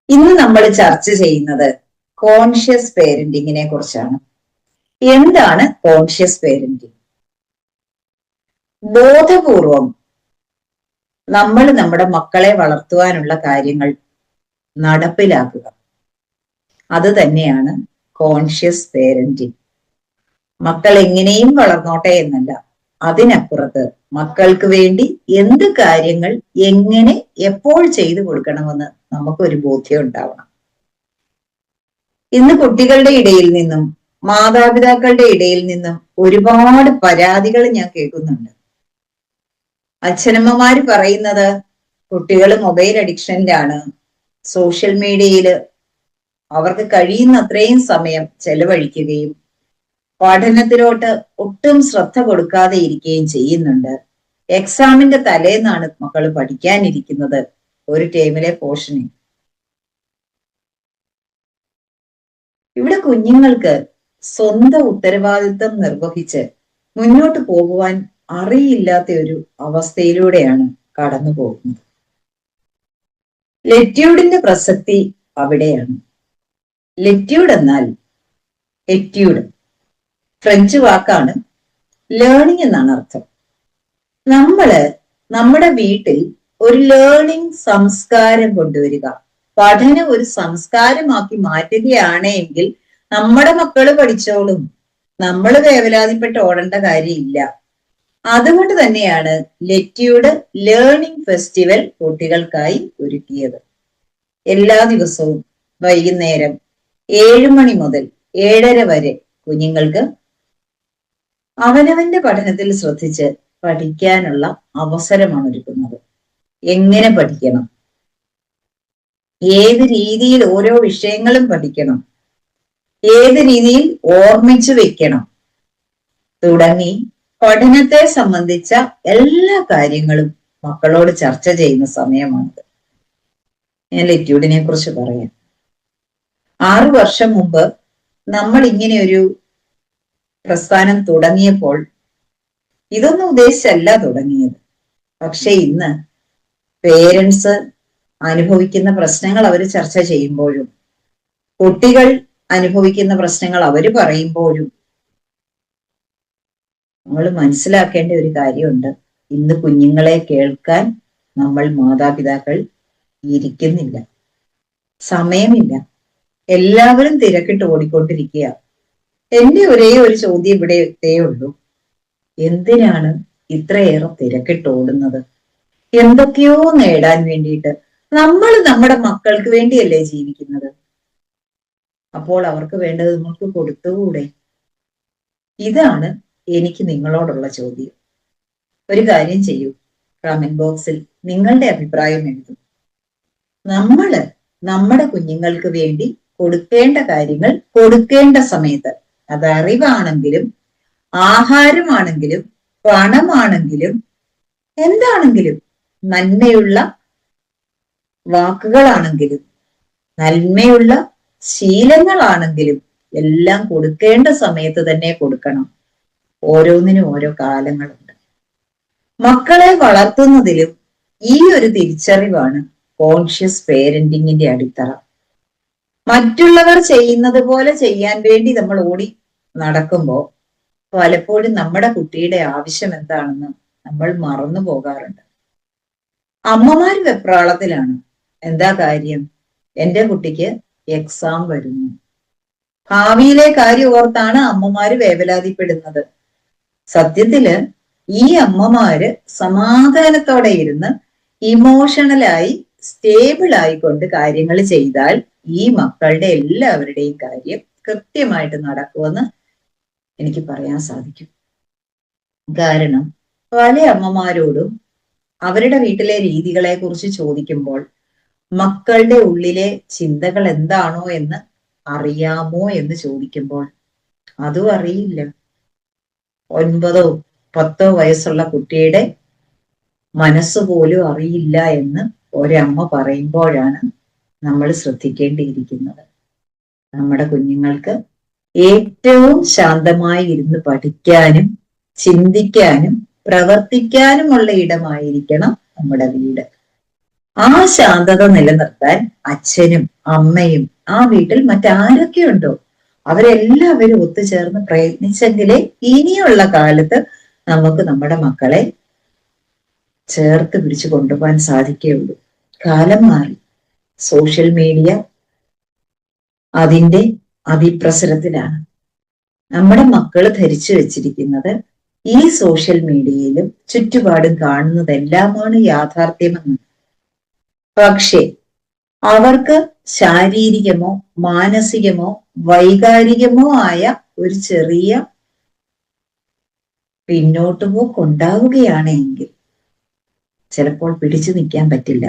ഇന്ന് നമ്മൾ ചർച്ച ചെയ്യുന്നത് കോൺഷ്യസ് പേരന്റിങ്ങിനെ കുറിച്ചാണ്. എന്താണ് കോൺഷ്യസ് പേരന്റിങ്? ബോധപൂർവം നമ്മൾ നമ്മുടെ മക്കളെ വളർത്തുവാനുള്ള കാര്യങ്ങൾ നടപ്പിലാക്കുക, അത് തന്നെയാണ് കോൺഷ്യസ് പേരന്റിങ്. മക്കൾ എങ്ങനെയും വളർന്നോട്ടെ എന്നല്ല, അതിനപ്പുറത്ത് മക്കൾക്ക് വേണ്ടി എന്ത് കാര്യങ്ങൾ എങ്ങനെ എപ്പോൾ ചെയ്തു കൊടുക്കണമെന്ന് നമുക്കൊരു ബോധ്യം ഉണ്ടാവണം. ഇന്ന് കുട്ടികളുടെ ഇടയിൽ നിന്നും മാതാപിതാക്കളുടെ ഇടയിൽ നിന്നും ഒരുപാട് പരാതികൾ ഞാൻ കേൾക്കുന്നുണ്ട്. അച്ഛനമ്മമാര് പറയുന്നത് കുട്ടികൾ മൊബൈൽ അഡിക്ഷനിലാണ്, സോഷ്യൽ മീഡിയയിൽ അവർക്ക് കഴിയുന്ന അത്രയും സമയം ചെലവഴിക്കുകയും പഠനത്തിലോട്ട് ഒട്ടും ശ്രദ്ധ കൊടുക്കാതെ ഇരിക്കുകയും ചെയ്യുന്നുണ്ട്. എക്സാമിന്റെ തലേന്നാണ് മക്കൾ പഠിക്കാനിരിക്കുന്നത് ഒരു ടൈമിലെ പോർഷന്. ഇവിടെ കുഞ്ഞുങ്ങൾക്ക് സ്വന്തം ഉത്തരവാദിത്വം നിർവഹിച്ച് മുന്നോട്ട് പോകുവാൻ അറിയില്ലാത്ത ഒരു അവസ്ഥയിലൂടെയാണ് കടന്നു പോകുന്നത്. ലെറ്റ്യൂഡിന്റെ പ്രസക്തി അവിടെയാണ്. ലെറ്റ്യൂഡ് എന്നാൽ എറ്റ്യൂഡ്, ഫ്രഞ്ച് വാക്കാണ്. ലേണിംഗ് എന്നാണ് അർത്ഥം. നമ്മുടെ വീട്ടിൽ ഒരു ലേണിംഗ് സംസ്കാരം കൊണ്ടുവരിക, പഠനം ഒരു സംസ്കാരമാക്കി മാറ്റുകയാണെങ്കിൽ നമ്മുടെ മക്കള് പഠിച്ചോളും, നമ്മൾ വേവലാതിപ്പെട്ട് ഓടേണ്ട കാര്യമില്ല. അതുകൊണ്ട് തന്നെയാണ് ലെറ്റ്യൂഡ് ലേണിംഗ് ഫെസ്റ്റിവൽ കുട്ടികൾക്കായി ഒരുക്കിയത്. എല്ലാ ദിവസവും വൈകുന്നേരം 7 മണി മുതൽ 7:30 വരെ കുഞ്ഞുങ്ങൾക്ക് അവനവന്റെ പഠനത്തിൽ ശ്രദ്ധിച്ച് പഠിക്കാനുള്ള അവസരമാണ് ഒരുക്കുന്നത്. എങ്ങനെ പഠിക്കണം, ഏത് രീതിയിൽ ഓരോ വിഷയങ്ങളും പഠിക്കണം, ഏത് രീതിയിൽ ഓർമ്മിച്ചു വെക്കണം തുടങ്ങി പഠനത്തെ സംബന്ധിച്ച എല്ലാ കാര്യങ്ങളും മക്കളോട് ചർച്ച ചെയ്യുന്ന സമയമാണിത്. ഞാൻ ലെറ്റ്യൂഡിനെ കുറിച്ച് പറയാം. 6 വർഷം മുമ്പ് നമ്മൾ ഇങ്ങനെ ഒരു പ്രസ്ഥാനം തുടങ്ങിയപ്പോൾ ഇതൊന്നും ഉദ്ദേശിച്ചല്ല തുടങ്ങിയത്. പക്ഷെ ഇന്ന് പേരൻസ് അനുഭവിക്കുന്ന പ്രശ്നങ്ങൾ അവർ ചർച്ച ചെയ്യുമ്പോഴും കുട്ടികൾ അനുഭവിക്കുന്ന പ്രശ്നങ്ങൾ അവർ പറയുമ്പോഴും നമ്മൾ മനസ്സിലാക്കേണ്ട ഒരു കാര്യമുണ്ട്. ഇന്ന് കുഞ്ഞുങ്ങളെ കേൾക്കാൻ നമ്മൾ മാതാപിതാക്കൾ ഇരിക്കുന്നില്ല, സമയമില്ല. എല്ലാവരും തിരക്കിട്ട് ഓടിക്കൊണ്ടിരിക്കുക. എന്റെ ഒരേ ഒരു ചോദ്യം ഇവിടെ ഉള്ളൂ, എന്തിനാണ് ഇത്രയേറെ തിരക്കിട്ട് ഓടുന്നത്? എന്തൊക്കെയോ നേടാൻ വേണ്ടിയിട്ട്. നമ്മൾ നമ്മുടെ മക്കൾക്ക് വേണ്ടിയല്ലേ ജീവിക്കുന്നത്? അപ്പോൾ അവർക്ക് വേണ്ടത് നമുക്ക് കൊടുത്തുകൂടെ? ഇതാണ് എനിക്ക് നിങ്ങളോടുള്ള ചോദ്യം. ഒരു കാര്യം ചെയ്യൂ, കമന്റ് ബോക്സിൽ നിങ്ങളുടെ അഭിപ്രായം എഴുതും. നമ്മള് നമ്മുടെ കുഞ്ഞുങ്ങൾക്ക് വേണ്ടി കൊടുക്കേണ്ട കാര്യങ്ങൾ കൊടുക്കേണ്ട സമയത്ത്, അത് അറിവാണെങ്കിലും ആഹാരമാണെങ്കിലും പണമാണെങ്കിലും എന്താണെങ്കിലും, നന്മയുള്ള വാക്കുകളാണെങ്കിലും നന്മയുള്ള ശീലങ്ങളാണെങ്കിലും എല്ലാം കൊടുക്കേണ്ട സമയത്ത് തന്നെ കൊടുക്കണം. ഓരോന്നിനും ഓരോ കാലങ്ങളുണ്ട്. മക്കളെ വളർത്തുന്നതിലും ഈ ഒരു തിരിച്ചറിവാണ് കോൺഷ്യസ് പേരന്റിങ്ങിന്റെ അടിത്തറ. മറ്റുള്ളവർ ചെയ്യുന്നത് പോലെ ചെയ്യാൻ വേണ്ടി നമ്മൾ ഓടി നടക്കുമ്പോൾ പലപ്പോഴും നമ്മുടെ കുട്ടിയുടെ ആവശ്യം എന്താണെന്ന് നമ്മൾ മറന്നു പോകാറുണ്ട്. അമ്മമാര് വെപ്രാളത്തിലാണ്. എന്താ കാര്യം? എന്റെ കുട്ടിക്ക് എക്സാം വരുന്നു. ഭാവിയിലെ കാര്യം ഓർത്താണ് അമ്മമാര് വേവലാതിപ്പെടുന്നത്. സത്യത്തില് ഈ അമ്മമാര് സമാധാനത്തോടെ ഇരുന്ന് ഇമോഷണലായി സ്റ്റേബിൾ ആയിക്കൊണ്ട് കാര്യങ്ങൾ ചെയ്താൽ ഈ മക്കളുടെ എല്ലാവരുടെയും കാര്യം കൃത്യമായിട്ട് നടക്കുമെന്ന് എനിക്ക് പറയാൻ സാധിക്കും. കാരണം പല അമ്മമാരോടും അവരുടെ വീട്ടിലെ രീതികളെ കുറിച്ച് ചോദിക്കുമ്പോൾ മക്കളുടെ ഉള്ളിലെ ചിന്തകൾ എന്താണോ എന്ന് അറിയാമോ എന്ന് ചോദിക്കുമ്പോൾ അതും അറിയില്ല. 9 or 10 വയസ്സുള്ള കുട്ടിയുടെ മനസ്സുപോലും അറിയില്ല എന്ന് ഒരമ്മ പറയുമ്പോഴാണ് നമ്മൾ ശ്രദ്ധിക്കേണ്ടിയിരിക്കുന്നത്. നമ്മുടെ കുഞ്ഞുങ്ങൾക്ക് ഏറ്റവും ശാന്തമായി ഇരുന്ന് പഠിക്കാനും ചിന്തിക്കാനും പ്രവർത്തിക്കാനുമുള്ള ഇടമായിരിക്കണം നമ്മുടെ വീട്. ആ ശാന്തത നിലനിർത്താൻ അച്ഛനും അമ്മയും ആ വീട്ടിൽ മറ്റാരൊക്കെയുണ്ടോ അവരെല്ലാവരും ഒത്തുചേർന്ന് പ്രയത്നിച്ചെങ്കിലേ ഇനിയുള്ള കാലത്ത് നമുക്ക് നമ്മുടെ മക്കളെ ചേർത്ത് പിടിച്ചു കൊണ്ടുപോകാൻ സാധിക്കുകയുള്ളൂ. കാലം മാറി. സോഷ്യൽ മീഡിയ അതിന്റെ അതിപ്രസരത്തിലാണ്. നമ്മുടെ മക്കള് ധരിച്ചു വെച്ചിരിക്കുന്നത് ഈ സോഷ്യൽ മീഡിയയിലും ചുറ്റുപാടും കാണുന്നതെല്ലാമാണ് യാഥാർത്ഥ്യമെന്ന്. പക്ഷേ അവർക്ക് ശാരീരികമോ മാനസികമോ വൈകാരികമോ ആയ ഒരു ചെറിയ പിന്നോട്ടുപോക്കുണ്ടാവുകയാണെങ്കിൽ ചിലപ്പോൾ പിടിച്ചു നിൽക്കാൻ പറ്റില്ല.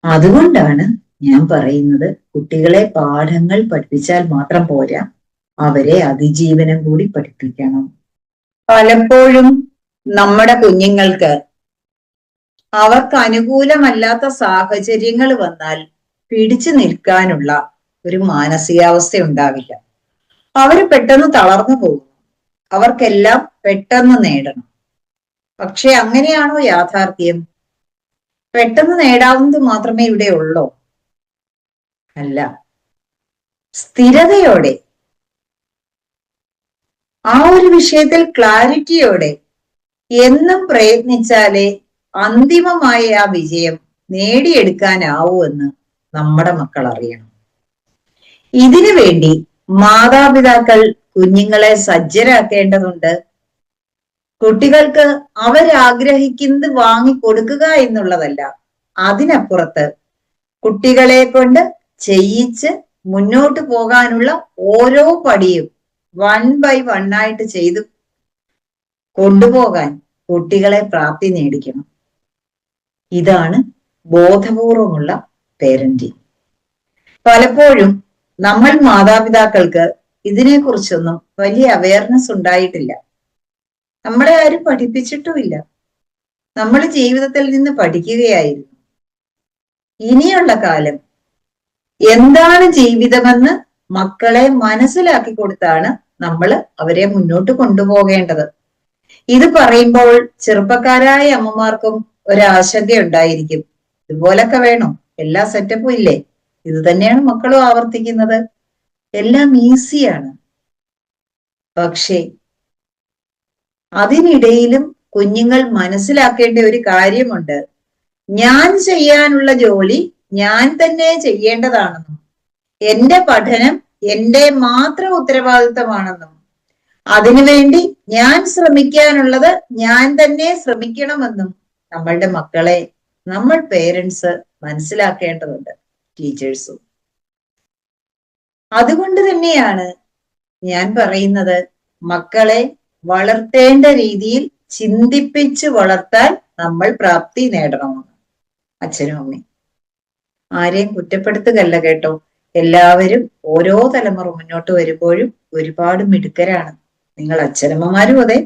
അതുകൊണ്ടാണ് ഞാൻ പറയുന്നത്, കുട്ടികളെ പാഠങ്ങൾ പഠിപ്പിച്ചാൽ മാത്രം പോരാ, അവരെ അതിജീവനം കൂടി പഠിപ്പിക്കണം. പലപ്പോഴും നമ്മുടെ കുഞ്ഞുങ്ങൾക്ക് അവർക്ക് അനുകൂലമല്ലാത്ത സാഹചര്യങ്ങൾ വന്നാൽ പിടിച്ചു നിൽക്കാനുള്ള ഒരു മാനസികാവസ്ഥ ഉണ്ടാവില്ല. അവർ പെട്ടെന്ന് തളർന്നു പോകും. അവർക്കെല്ലാം പെട്ടെന്ന് നേടണം. പക്ഷെ അങ്ങനെയാണോ യാഥാർത്ഥ്യം? പെട്ടെന്ന് നേടാവുന്നത് മാത്രമേ ഇവിടെ ഉള്ളൂ? അല്ല. സ്ഥിരതയോടെ, ആ ഒരു വിഷയത്തിൽ ക്ലാരിറ്റിയോടെ എന്നും പ്രയത്നിച്ചാലേ അന്തിമമായ ആ വിജയം നേടിയെടുക്കാനാവൂ എന്ന് നമ്മുടെ മക്കൾ അറിയണം. ഇതിനു വേണ്ടി മാതാപിതാക്കൾ കുഞ്ഞുങ്ങളെ സജ്ജരാക്കേണ്ടതുണ്ട്. കുട്ടികൾക്ക് അവരാഗ്രഹിക്കുന്നത് വാങ്ങിക്കൊടുക്കുക എന്നുള്ളതല്ല, അതിനപ്പുറത്ത് കുട്ടികളെ കൊണ്ട് ചെയ്യിച്ച് മുന്നോട്ട് പോകാനുള്ള ഓരോ പടിയും 1 by 1 ആയിട്ട് ചെയ്ത് കൊണ്ടുപോകാൻ കുട്ടികളെ പ്രാപ്തി നേടിക്കണം. ഇതാണ് ബോധപൂർവമുള്ള പേരന്റിങ്. പലപ്പോഴും നമ്മൾ മാതാപിതാക്കൾക്ക് ഇതിനെക്കുറിച്ചൊന്നും വലിയ അവയർനെസ് ഉണ്ടായിട്ടില്ല. നമ്മളെ ആരും പഠിപ്പിച്ചിട്ടുമില്ല. നമ്മൾ ജീവിതത്തിൽ നിന്ന് പഠിക്കുകയായിരുന്നു. ഇനിയുള്ള കാലം എന്താണ് ജീവിതമെന്ന് മക്കളെ മനസ്സിലാക്കി കൊടുത്താണ് നമ്മൾ അവരെ മുന്നോട്ട് കൊണ്ടുപോകേണ്ടത്. ഇത് പറയുമ്പോൾ ചെറുപ്പക്കാരായ അമ്മമാർക്കും ഒരാശങ്ക ഉണ്ടായിരിക്കും. ഇതുപോലൊക്കെ വേണോ? എല്ലാ സെറ്റപ്പും ഇല്ലേ? ഇത് തന്നെയാണ് മക്കളും ആവർത്തിക്കുന്നത്. എല്ലാം ഈസിയാണ്. പക്ഷേ അതിനിടയിലും കുഞ്ഞുങ്ങൾ മനസ്സിലാക്കേണ്ട ഒരു കാര്യമുണ്ട്. ഞാൻ ചെയ്യാനുള്ള ജോലി ഞാൻ തന്നെ ചെയ്യേണ്ടതാണെന്നും എന്റെ പഠനം എന്റെ മാത്രം ഉത്തരവാദിത്തമാണെന്നും അതിനുവേണ്ടി ഞാൻ ശ്രമിക്കാനുള്ളത് ഞാൻ തന്നെ ശ്രമിക്കണമെന്നും നമ്മളുടെ മക്കളെ നമ്മൾ പേരൻസ് മനസ്സിലാക്കേണ്ടതുണ്ട്, ടീച്ചേഴ്സും. അതുകൊണ്ട് തന്നെയാണ് ഞാൻ പറയുന്നത്, മക്കളെ വളർത്തേണ്ട രീതിയിൽ ചിന്തിപ്പിച്ച് വളർത്താൻ നമ്മൾ പ്രാപ്തി നേടണമെന്ന്. അച്ഛനും അമ്മയും ആരെയും കുറ്റപ്പെടുത്തുകയല്ല കേട്ടോ. എല്ലാവരും ഓരോ തലമുറ മുന്നോട്ട് വരുമ്പോഴും ഒരുപാട് മിടുക്കരാണ്. നിങ്ങൾ അച്ഛനമ്മമാരും അതെ,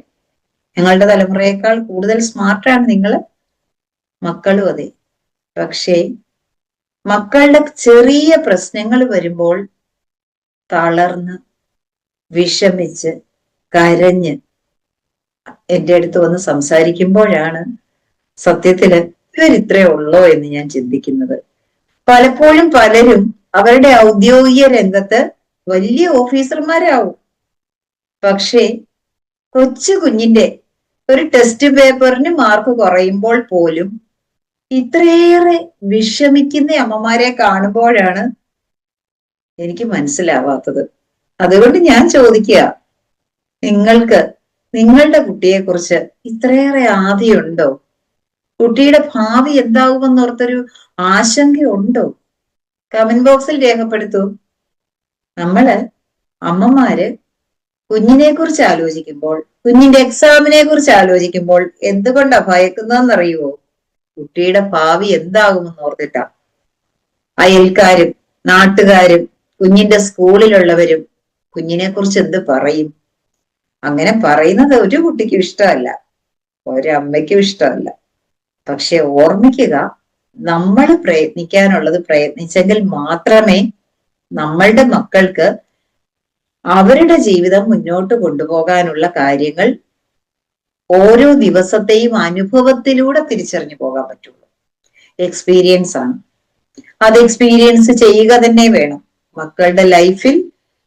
ഞങ്ങളുടെ തലമുറയേക്കാൾ കൂടുതൽ സ്മാർട്ടാണ് നിങ്ങൾ. മക്കളും അതെ. പക്ഷേ മക്കളുടെ ചെറിയ പ്രശ്നങ്ങൾ വരുമ്പോൾ തളർന്ന് വിഷമിച്ച് കരഞ്ഞ് എൻ്റെ അടുത്ത് വന്ന് സംസാരിക്കുമ്പോഴാണ് സത്യത്തില് ഇവരിത്രേ ഉള്ളോ എന്ന് ഞാൻ ചിന്തിക്കുന്നത്. പലപ്പോഴും പലരും അവരുടെ ഔദ്യോഗിക രംഗത്ത് വലിയ ഓഫീസർമാരാവും. പക്ഷേ കൊച്ചു കുഞ്ഞിന്റെ ഒരു ടെസ്റ്റ് പേപ്പറിന് മാർക്ക് കുറയുമ്പോൾ പോലും ഇത്രയേറെ വിഷമിക്കുന്ന അമ്മമാരെ കാണുമ്പോഴാണ് എനിക്ക് മനസ്സിലാവാത്തത്. അതുകൊണ്ട് ഞാൻ ചോദിക്കുക, നിങ്ങൾക്ക് നിങ്ങളുടെ കുട്ടിയെക്കുറിച്ച് ഇത്രയേറെ ആധിയുണ്ടോ? കുട്ടിയുടെ ഭാവി എന്താകുമെന്നോർത്തൊരു ആശങ്കയുണ്ടോ? കമന്റ് ബോക്സിൽ രേഖപ്പെടുത്തൂ. നമ്മള് അമ്മമാര് കുഞ്ഞിനെ കുറിച്ച് ആലോചിക്കുമ്പോൾ, കുഞ്ഞിന്റെ എക്സാമിനെ കുറിച്ച് ആലോചിക്കുമ്പോൾ എന്തുകൊണ്ടാ ഭയക്കുന്നതെന്നറിയുവോ? കുട്ടിയുടെ ഭാവി എന്താകുമെന്ന് ഓർത്തിട്ടാ. അയൽക്കാരും നാട്ടുകാരും കുഞ്ഞിന്റെ സ്കൂളിലുള്ളവരും കുഞ്ഞിനെ കുറിച്ച് എന്ത് പറയും? അങ്ങനെ പറയുന്നത് ഒരു കുട്ടിക്കും ഇഷ്ടമല്ല, ഒരമ്മയ്ക്കും ഇഷ്ടമല്ല. പക്ഷെ ഓർമ്മിക്കുക, നമ്മൾ പ്രയത്നിക്കാനുള്ളത് പ്രയത്നിച്ചെങ്കിൽ മാത്രമേ നമ്മളുടെ മക്കൾക്ക് അവരുടെ ജീവിതം മുന്നോട്ട് കൊണ്ടുപോകാനുള്ള കാര്യങ്ങൾ ഓരോ ദിവസത്തെയും അനുഭവത്തിലൂടെ തിരിച്ചറിഞ്ഞു പോകാൻ പറ്റുള്ളൂ. എക്സ്പീരിയൻസ് ആണ്. അത് എക്സ്പീരിയൻസ് ചെയ്യുക തന്നെ വേണം. മക്കളുടെ ലൈഫിൽ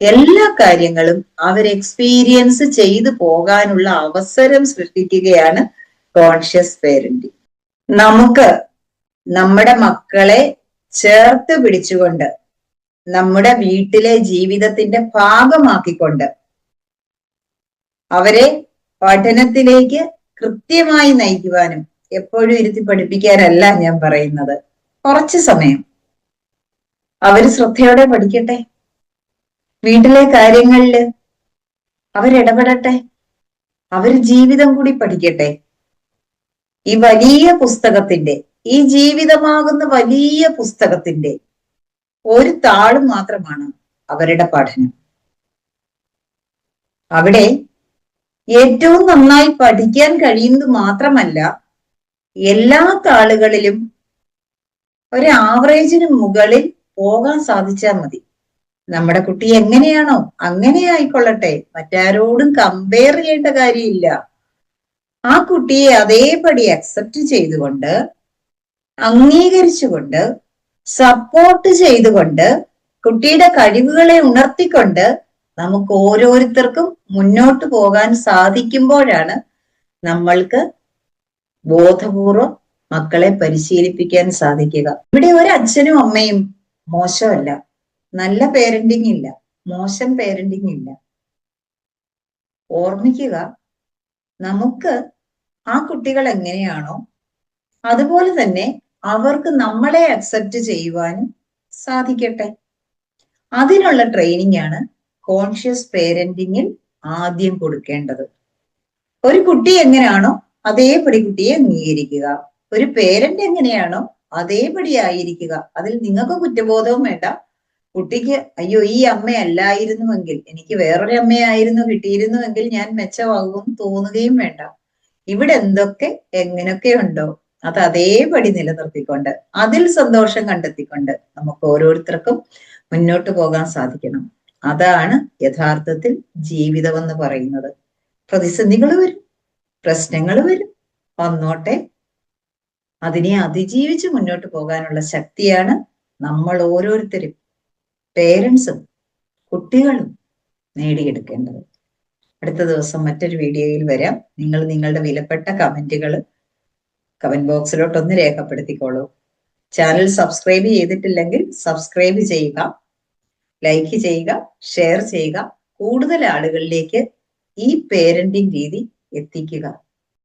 എല്ലാ കാര്യങ്ങളും അവർ എക്സ്പീരിയൻസ് ചെയ്തു പോകാനുള്ള അവസരം സൃഷ്ടിക്കുകയാണ് കോൺഷ്യസ് പേരന്റിങ്. നമുക്ക് നമ്മുടെ മക്കളെ ചേർത്ത് പിടിച്ചുകൊണ്ട് നമ്മുടെ വീട്ടിലെ ജീവിതത്തിന്റെ ഭാഗമാക്കിക്കൊണ്ട് അവരെ പഠനത്തിലേക്ക് കൃത്യമായി നയിക്കുവാനും, എപ്പോഴും ഇരുത്തി പഠിപ്പിക്കാനല്ല ഞാൻ പറയുന്നത്, കുറച്ച് സമയം അവര് ശ്രദ്ധയോടെ പഠിക്കട്ടെ, വീട്ടിലെ കാര്യങ്ങളില് അവരിടപെടട്ടെ, അവര് ജീവിതം കൂടി പഠിക്കട്ടെ. ഈ വലിയ പുസ്തകത്തിന്റെ, ഈ ജീവിതമാകുന്ന വലിയ പുസ്തകത്തിന്റെ ഒരു താള് മാത്രമാണ് അവരുടെ പഠനം. അവിടെ ഏറ്റവും നന്നായി പഠിക്കാൻ കഴിയുന്നത് മാത്രമല്ല, എല്ലാ താളുകളിലും ഒരു ആവറേജിന് മുകളിൽ പോകാൻ സാധിച്ചാൽ മതി. നമ്മുടെ കുട്ടി എങ്ങനെയാണോ അങ്ങനെ ആയിക്കൊള്ളട്ടെ, മറ്റാരോടും കമ്പയർ ചെയ്യേണ്ട കാര്യമില്ല. ആ കുട്ടിയെ അതേപടി അക്സെപ്റ്റ് ചെയ്തുകൊണ്ട്, അംഗീകരിച്ചുകൊണ്ട്, സപ്പോർട്ട് ചെയ്തുകൊണ്ട്, കുട്ടിയുടെ കഴിവുകളെ ഉണർത്തിക്കൊണ്ട് നമുക്ക് ഓരോരുത്തർക്കും മുന്നോട്ട് പോകാൻ സാധിക്കുമ്പോഴാണ് നമ്മൾക്ക് ബോധപൂർവം മക്കളെ പരിശീലിപ്പിക്കാൻ സാധിക്കുക. ഇവിടെ ഒരു അച്ഛനും അമ്മയും മോശമല്ല, നല്ല പേരന്റിങ് ഇല്ല, മോശം പേരന്റിങ് ഇല്ല. ഓർമ്മിക്കുക, നമുക്ക് ആ കുട്ടികൾ എങ്ങനെയാണോ അതുപോലെ തന്നെ അവർക്ക് നമ്മളെ അക്സെപ്റ്റ് ചെയ്യുവാനും സാധിക്കട്ടെ. അതിനുള്ള ട്രെയിനിങ് ആണ് കോൺഷ്യസ് പേരന്റിങ്ങിൽ ആദ്യം കൊടുക്കേണ്ടത്. ഒരു കുട്ടി എങ്ങനെയാണോ അതേപടി കുട്ടിയെ അംഗീകരിക്കുക, ഒരു പേരന്റ് എങ്ങനെയാണോ അതേപടി ആയിരിക്കുക. അതിൽ നിങ്ങൾക്ക് കുറ്റബോധവും വേണ്ട. കുട്ടിക്ക് അയ്യോ ഈ അമ്മയല്ലായിരുന്നുവെങ്കിൽ, എനിക്ക് വേറൊരു അമ്മയായിരുന്നു കിട്ടിയിരുന്നുവെങ്കിൽ ഞാൻ മെച്ചമാകും തോന്നുകയും വേണ്ട. ഇവിടെ എന്തൊക്കെ എങ്ങനെയൊക്കെ ഉണ്ടോ അത് അതേപടി നിലനിർത്തിക്കൊണ്ട്, അതിൽ സന്തോഷം കണ്ടെത്തിക്കൊണ്ട് നമുക്ക് ഓരോരുത്തർക്കും മുന്നോട്ട് പോകാൻ സാധിക്കണം. അതാണ് യഥാർത്ഥത്തിൽ ജീവിതം എന്ന് പറയുന്നത്. പ്രതിസന്ധികൾ വരും, പ്രശ്നങ്ങൾ വരും, വന്നോട്ടെ. അതിനെ അതിജീവിച്ച് മുന്നോട്ട് പോകാനുള്ള ശക്തിയാണ് നമ്മൾ ഓരോരുത്തരും, പേരൻസും കുട്ടികളും നേടിയെടുക്കേണ്ടത്. അടുത്ത ദിവസം മറ്റൊരു വീഡിയോയിൽ വരാം. നിങ്ങൾ നിങ്ങളുടെ വിലപ്പെട്ട കമന്റുകൾ കമന്റ് ബോക്സിലോട്ട് ഒന്ന് രേഖപ്പെടുത്തിക്കോളൂ. ചാനൽ സബ്സ്ക്രൈബ് ചെയ്തിട്ടില്ലെങ്കിൽ സബ്സ്ക്രൈബ് ചെയ്യുക, ലൈക്ക് ചെയ്യുക, ഷെയർ ചെയ്യുക. കൂടുതൽ ആളുകളിലേക്ക് ഈ പേരന്റിംഗ് രീതി എത്തിക്കുക.